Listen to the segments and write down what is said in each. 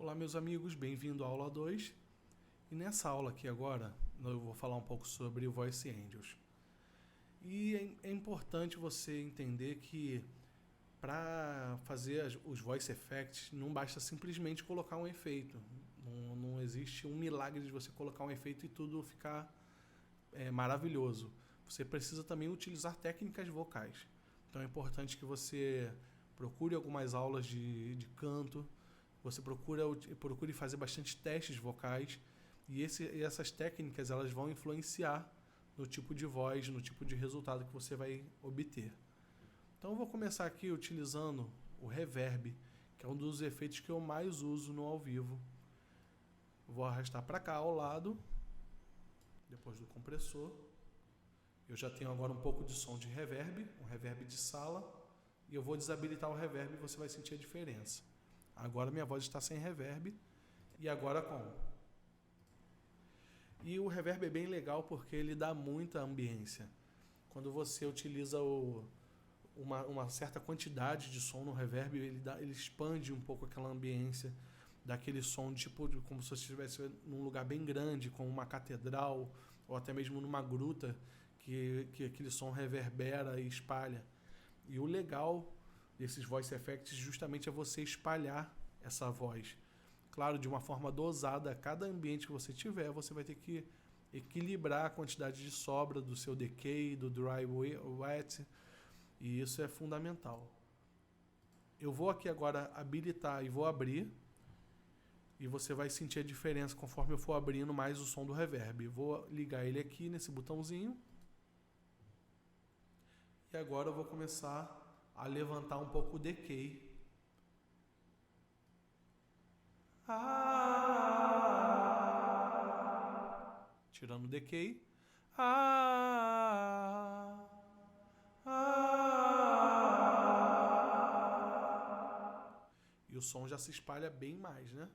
Olá, meus amigos, bem-vindo à aula 2. E nessa aula aqui agora, eu vou falar um pouco sobre o Voice Angels. E é importante você entender que para fazer os voice effects não basta simplesmente colocar um efeito. Não existe um milagre de você colocar um efeito e tudo ficar maravilhoso. Você precisa também utilizar técnicas vocais. Então é importante que você procure algumas aulas de canto, você procure fazer bastante testes vocais e essas técnicas elas vão influenciar no tipo de voz, no tipo de resultado que você vai obter. Então eu vou começar aqui utilizando o reverb, que é um dos efeitos que eu mais uso no ao vivo. Vou arrastar para cá ao lado, depois do compressor. Eu já tenho agora um pouco de som de reverb, um reverb de sala, e eu vou desabilitar o reverb e você vai sentir a diferença. Agora minha voz está sem reverb, e agora com. E o reverb é bem legal porque ele dá muita ambiência. Quando você utiliza uma certa quantidade de som no reverb, ele expande um pouco aquela ambiência, dá aquele som como se você estivesse num lugar bem grande, como uma catedral, ou até mesmo numa gruta, que aquele som reverbera e espalha. E o legal desses voice effects justamente é você espalhar essa voz. Claro, de uma forma dosada, a cada ambiente que você tiver, você vai ter que equilibrar a quantidade de sobra do seu decay, do dry wet, e isso é fundamental. Eu vou aqui agora habilitar e vou abrir, e você vai sentir a diferença conforme eu for abrindo mais o som do reverb. Vou ligar ele aqui nesse botãozinho. E agora eu vou começar a levantar um pouco o decay. Tirando o decay. E o som já se espalha bem mais, né?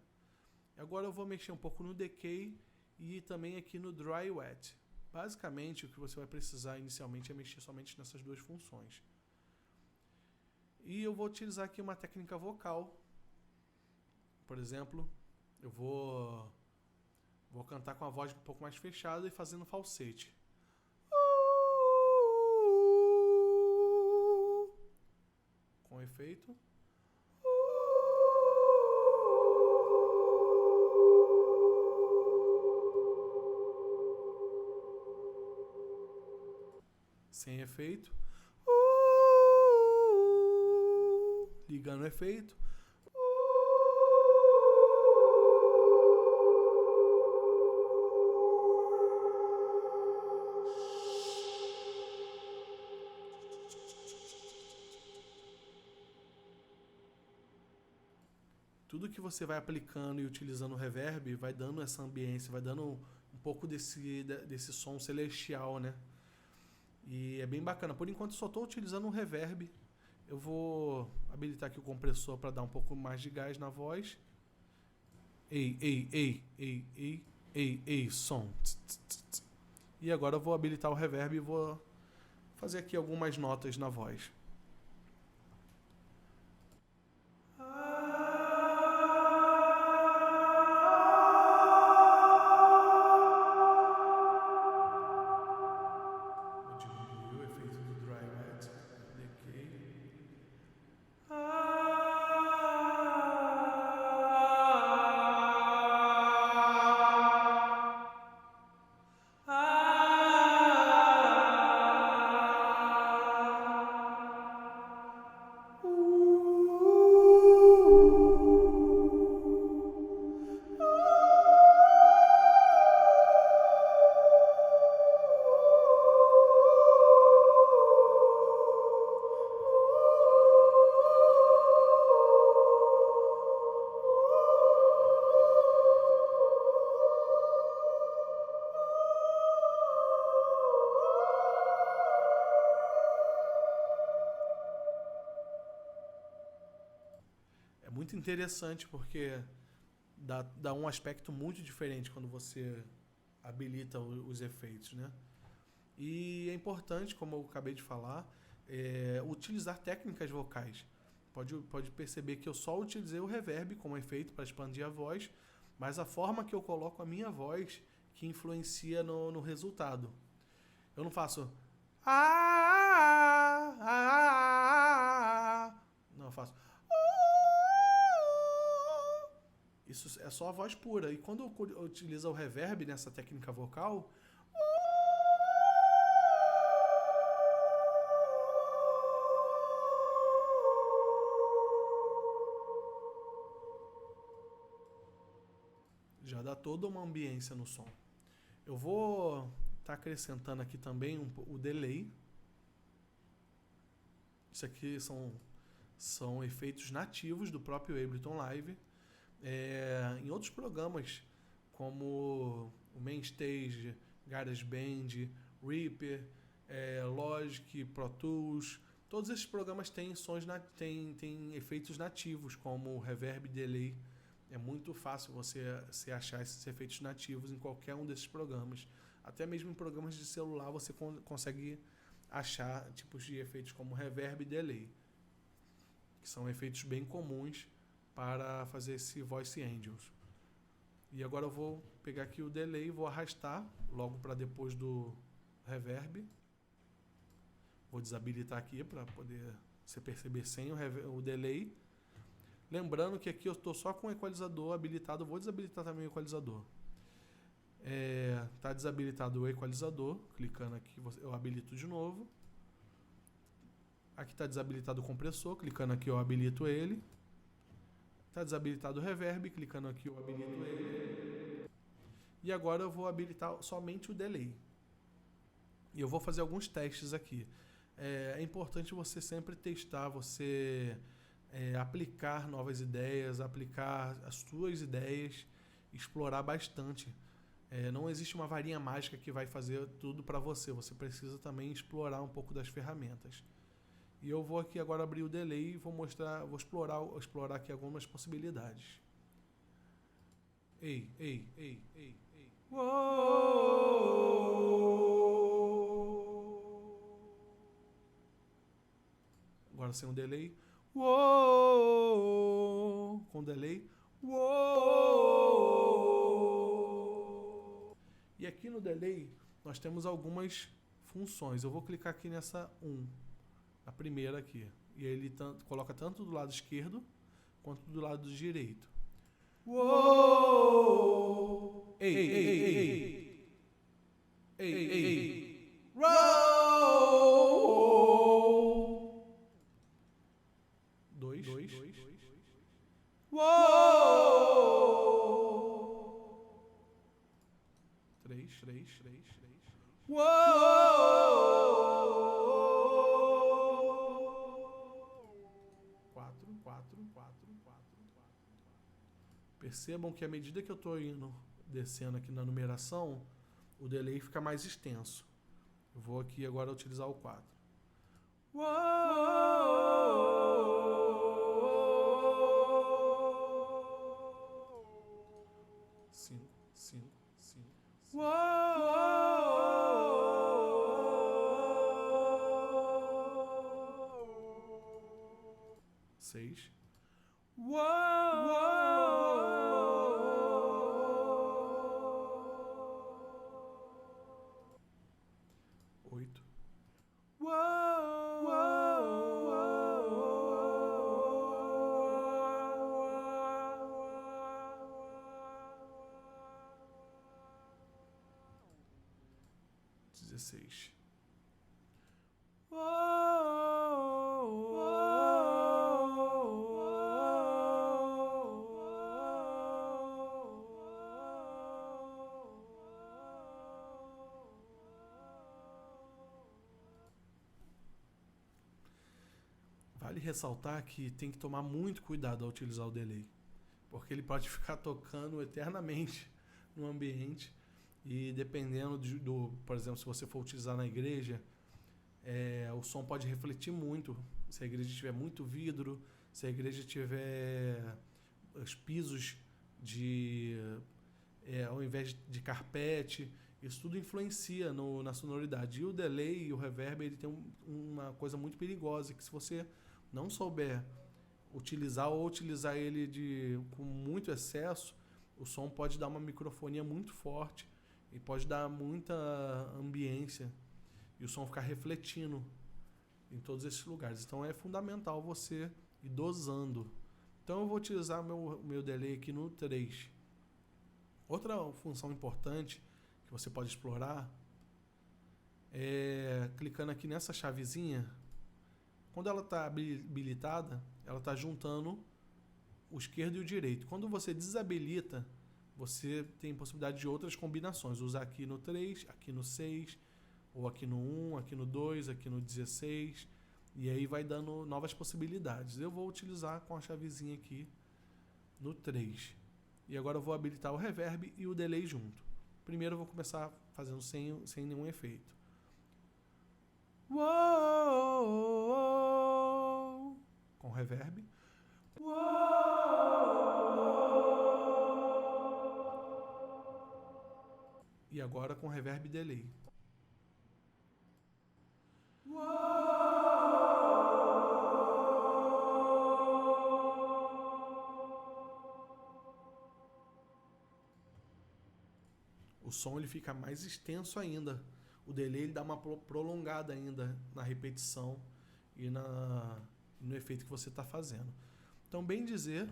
Agora eu vou mexer um pouco no decay e também aqui no dry wet. Basicamente, o que você vai precisar inicialmente é mexer somente nessas duas funções. E eu vou utilizar aqui uma técnica vocal. Por exemplo, eu vou cantar com a voz um pouco mais fechada e fazendo falsete. Com efeito. Sem efeito. Ligando o efeito. Tudo que você vai aplicando e utilizando o reverb vai dando essa ambiência, vai dando um pouco desse som celestial, né? E é bem bacana. Por enquanto só estou utilizando um reverb. Eu vou habilitar aqui o compressor para dar um pouco mais de gás na voz. Ei, som. E agora eu vou habilitar o reverb e vou fazer aqui algumas notas na voz. Vou diminuir o efeito do dry wet, decay. É muito interessante porque dá um aspecto muito diferente quando você habilita os efeitos, né? E é importante, como eu acabei de falar, utilizar técnicas vocais. pode perceber que eu só utilizei o reverb como efeito para expandir a voz, mas a forma que eu coloco a minha voz que influencia no resultado. Eu não faço não, eu faço isso é só a voz pura. E quando eu utilizo o reverb nessa técnica vocal, já dá toda uma ambiência no som. Eu vou estar acrescentando aqui também o delay. Isso aqui são efeitos nativos do próprio Ableton Live. Em outros programas, como o Mainstage, GarageBand, Reaper, Logic, Pro Tools, todos esses programas têm têm efeitos nativos, como reverb e delay. É muito fácil você achar esses efeitos nativos em qualquer um desses programas. Até mesmo em programas de celular você consegue achar tipos de efeitos como reverb e delay, que são efeitos bem comuns para fazer esse Voice Angels. E agora eu vou pegar aqui o delay e vou arrastar logo para depois do reverb. Vou desabilitar aqui para poder você perceber sem o delay. Lembrando que aqui eu estou só com o equalizador habilitado, vou desabilitar também o equalizador. Está desabilitado o equalizador, clicando aqui eu habilito de novo. Aqui está desabilitado o compressor, clicando aqui eu habilito ele. Está desabilitado o reverb, clicando aqui eu habilito ele. E agora eu vou habilitar somente o delay. E eu vou fazer alguns testes aqui. É importante você sempre testar, você aplicar novas ideias, aplicar as suas ideias, explorar bastante. Não existe uma varinha mágica que vai fazer tudo para você. Você precisa também explorar um pouco das ferramentas. E eu vou aqui agora abrir o delay e vou explorar aqui algumas possibilidades. Ei. Uou! Agora sem o delay. Uou! Com delay. Uou! E aqui no delay nós temos algumas funções. Eu vou clicar aqui nessa 1. A primeira aqui. E ele coloca tanto do lado esquerdo quanto do lado direito. Uou! Ei! Uou! 2. Uou! 3. Uou! 4. Percebam que à medida que eu estou descendo aqui na numeração, o delay fica mais extenso. Eu vou aqui agora utilizar o 4. Uou! 5. 6. 8. 16. Vale ressaltar que tem que tomar muito cuidado ao utilizar o delay, porque ele pode ficar tocando eternamente no ambiente e dependendo por exemplo, se você for utilizar na igreja, o som pode refletir muito. Se a igreja tiver muito vidro, se a igreja tiver os pisos ao invés de carpete, isso tudo influencia na sonoridade. E o delay e o reverb, ele tem uma coisa muito perigosa, que se você não souber utilizar ele com muito excesso, o som pode dar uma microfonia muito forte e pode dar muita ambiência e o som ficar refletindo em todos esses lugares. Então é fundamental você ir dosando. Então eu vou utilizar meu delay aqui no 3. Outra função importante que você pode explorar é clicando aqui nessa chavezinha. Quando ela está habilitada, ela está juntando o esquerdo e o direito. Quando você desabilita, você tem possibilidade de outras combinações. Usar aqui no 3, aqui no 6, ou aqui no 1, aqui no 2, aqui no 16. E aí vai dando novas possibilidades. Eu vou utilizar com a chavezinha aqui no 3. E agora eu vou habilitar o reverb e o delay junto. Primeiro eu vou começar fazendo sem nenhum efeito. Uou, com reverb. E agora com reverb e delay. O som ele fica mais extenso ainda. O delay ele dá uma prolongada ainda na repetição e no efeito que você está fazendo. Então, bem dizer,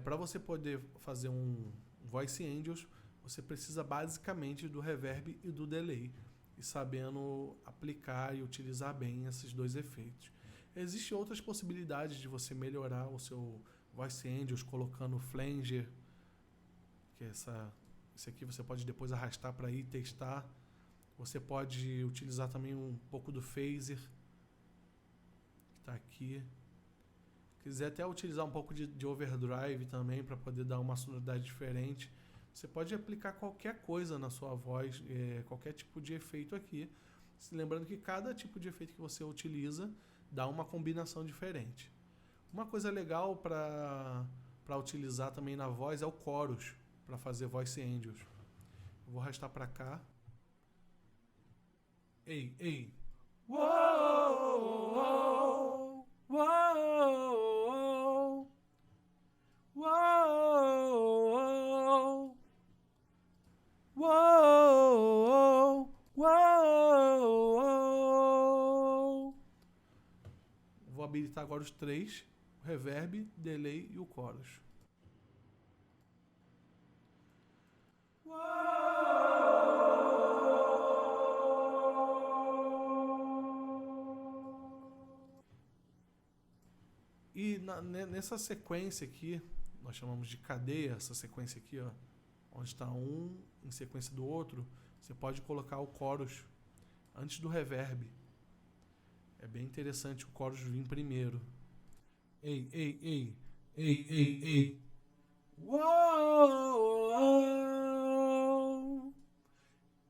para você poder fazer um Voice Angels, você precisa basicamente do reverb e do delay, e sabendo aplicar e utilizar bem esses dois efeitos. Existem outras possibilidades de você melhorar o seu Voice Angels colocando flanger, que é esse aqui você pode depois arrastar para ir testar. Você pode utilizar também um pouco do phaser, que está aqui. Quiser até utilizar um pouco de overdrive também para poder dar uma sonoridade diferente. Você pode aplicar qualquer coisa na sua voz, qualquer tipo de efeito aqui. Lembrando que cada tipo de efeito que você utiliza dá uma combinação diferente. Uma coisa legal para utilizar também na voz é o chorus, para fazer Voice Angels. Eu vou arrastar para cá. Ei, ei. Uou, uou, uou, uou, uou. Vou habilitar agora os três: o reverb, delay e o chorus. E nessa sequência aqui, nós chamamos de cadeia, essa sequência aqui, ó, onde está um em sequência do outro, você pode colocar o chorus antes do reverb. É bem interessante o chorus vir primeiro. Ei, ei, ei, ei, ei, ei. Uou!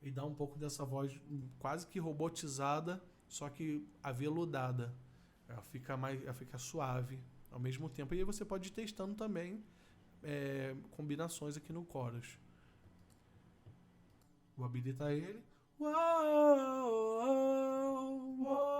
E dá um pouco dessa voz quase que robotizada, só que aveludada. Ela fica suave ao mesmo tempo. E aí você pode ir testando também combinações aqui no chorus. Vou habilitar ele. Uou, uou, uou.